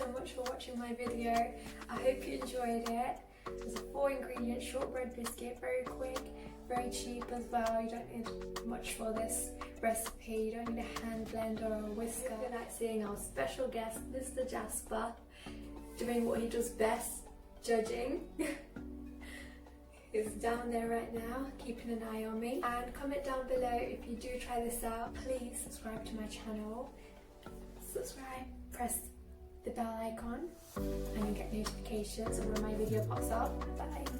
so much for watching my video. I hope you enjoyed it. It's a 4-ingredient shortbread biscuit, very quick, very cheap as well. You don't need much for this recipe. You don't need a hand blender or a whisker. Good night seeing our special guest, Mr. Jasper, doing what he does best, judging. He's down there right now, keeping an eye on me. And comment down below if you do try this out. Please subscribe to my channel. Subscribe, press the bell icon, and you get notifications of when my video pops up. Bye.